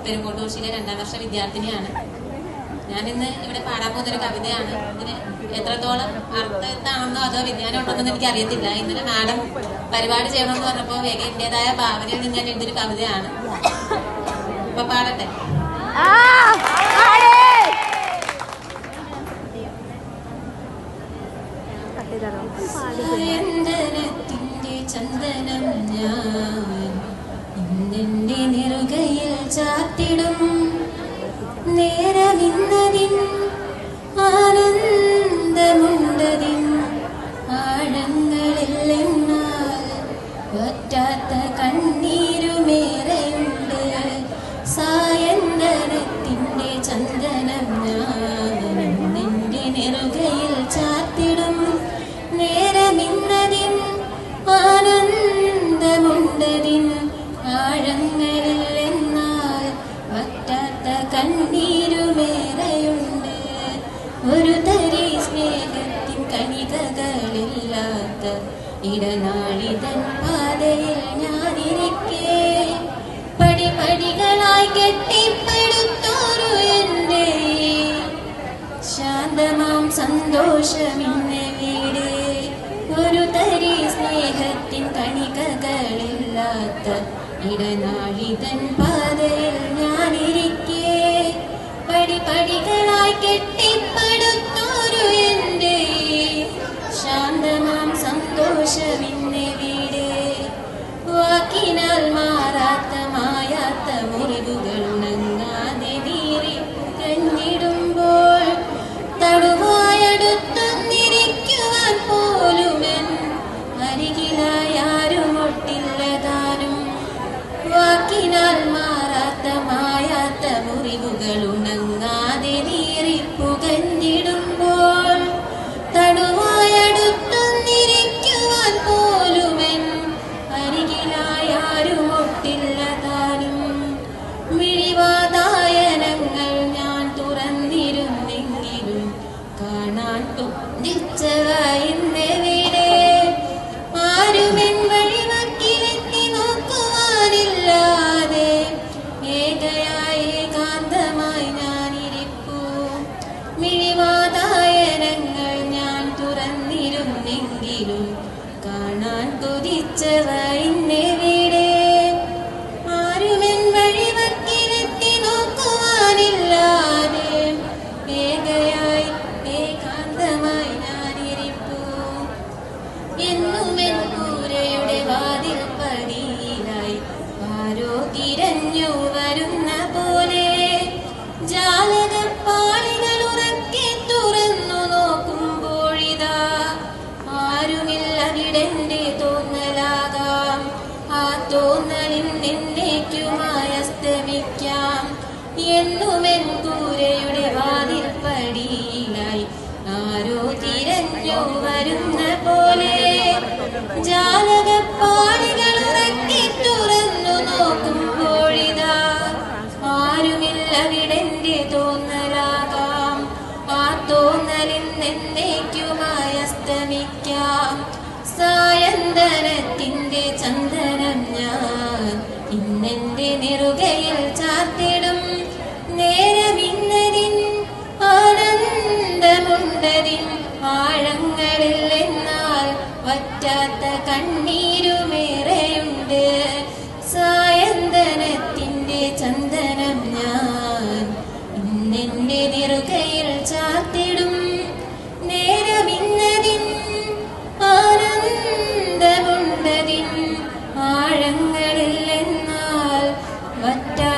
പെരുങ്കോട്ടൂർശിയിലെ 2ാം വർഷ വിദ്യാർത്ഥിനിയാണ്. ഞാനിന്ന് ഇവിടെ പാടാൻ പോകുന്നൊരു കവിതയാണ്. ഇതിന് എത്രത്തോളം അർത്ഥത്താണെന്നോ അതോ വിജ്ഞാനം ഉണ്ടെന്നോ എനിക്ക് അറിയത്തില്ല. ഇന്നലെ മാഡം പരിപാടി ചെയ്യണമെന്ന് പറഞ്ഞപ്പോൾ വേഗം എന്റേതായ ഭാവനയിൽ നിന്ന് ഞാൻ എഴുതിയൊരു കവിതയാണ്. അപ്പൊ പാടട്ടെ. സായന്തനത്തിന്റെ ചന്ദനം ഞാൻ ഇന്നെന്റെ നെറുകയിൽ ചാത്തിടും. നേരമിന്നതിൻ ആനന്ദമുണ്ടതിൻ ആഴങ്ങളില്ലെന്നാൽ വറ്റാത്ത കണ്ണീരുമേറെയുണ്ട്. സായന്തനത്തിന്റെ ചന്ദനം ഞാൻ ഇന്നെന്റെ നെറുകയിൽ ചാത്തിടും. നേരമിന്നതിൻ ആനന്ദമുണ്ടതിൻ ആഴങ്ങളില്ലെന്നാൽ വറ്റാത്ത കണ്ണീരുമേറെയുണ്ട്. ഒരു തരി സ്നേഹത്തിൻ കണികകളില്ലാത്ത ഇടനാഴിതൻ പാതയിൽ ഞാനിരിക്കെ പടിപടികളായി കെട്ടിപ്പടുത്തോരു എൻ്റെ ശാന്തമാം സന്തോഷമിന്നെ വീട്. ഒരു തരി സ്നേഹത്തിൻ കണികകളില്ലാത്ത ഇടനാഴിതൻ പാതയിൽ ഞാനിരിക്കെ പടിപടികളായി കെട്ടിപ്പടുത്തോരു എൻ്റെ ശാന്തമാം സന്തോഷമിന്നെ വീട്. വാക്കിനാൽ മാറാത്ത മായാത്ത മുറിവുകൾ ഉണങ്ങാതെ നീറി കഞ്ഞിടുമ്പോൾ തടുവായടുത്തൊന്നിരിക്കുവാൻ പോലുമെൻ അരികിലായാരുമൊട്ടില്ലതാനും. വാക്കിനാൽ മാറാത്ത മായാത്ത മുറിവുകൾ ഉണങ്ങാതെ നീറി പുകഞ്ഞിടുമ്പോൾ തടുവായടുത്തൊന്നിരിക്കുവാൻ പോലുമെൻ അരികിലായാരുമൊട്ടില്ലതാനും. മിഴിവാതായനങ്ങൾ ഞാൻ തുറന്നിരുന്നെങ്കിലും കാണാൻ തുന്നിച്ചവ ഇന്നെവിടെ. ആരുമെൻ വഴിവക്കിലെത്തി നോക്കുവാനില്ലാതെ ഏകയായി ഏകാന്തമായി ഞാനിരിപ്പൂ. മിഴിവാതായനങ്ങൾ ഞാൻ തുറന്നിരുന്നെങ്കിലും കാണാൻ കൊതിച്ചവ ഇന്നെവിടെ. ആരുമെൻ വഴിവക്കിലെത്തി നോക്കുവാനില്ലാതെ ഏകയായി ഏകാന്തമായി ഞാനിരിപ്പൂ. എന്നുമെൻ കൂരയുടെ വാതിൽ പടിയിലായി ആരോ തിരഞ്ഞു വരുന്ന പോലെ ജാലകപ്പാളികൾ ഉറക്കെ തുറന്നു നോക്കുമ്പോഴിതാ ആരുമില്ലവിടെന്റെ തോന്നലാകാം. ആ തോന്നലിൽ എന്നേക്കുമായി അസ്തമിക്കാം. എന്നുമെൻ കൂരയുടെ വാതിൽ പടിയിലായി ആരോ തിരഞ്ഞു വരുന്ന പോലെ ജാലകപ്പാളികൾ ഉറക്കെ തുറന്നു നോക്കുമ്പോഴിതാ ആരുമില്ലവിടെന്റെ തോന്നലാകാം. ആ തോന്നലിൽ എന്നേക്കുമായി അസ്തമിക്കാം. സായന്തനത്തിന്റെ ചന്ദനം ഞാൻ ഇന്നെന്റെ നെറുകയിൽ ചാത്തിടും. നേരമിന്നതിൻ ആനന്ദമുണ്ടതിൻ ആഴങ്ങളില്ലെന്നാൽ വറ്റാത്ത കണ്ണീരുമേറെയുണ്ട്. സായന്തനത്തിന്റെ ചന്ദനം ഞാൻ ഇന്നെന്റെ നെറുകയിൽ ചാത്തിടും. നേരമിന്നതിൻ ആനന്ദമുണ്ടതിൻ ആഴങ്ങളില്ലെന്നാൽ വറ്റാത്ത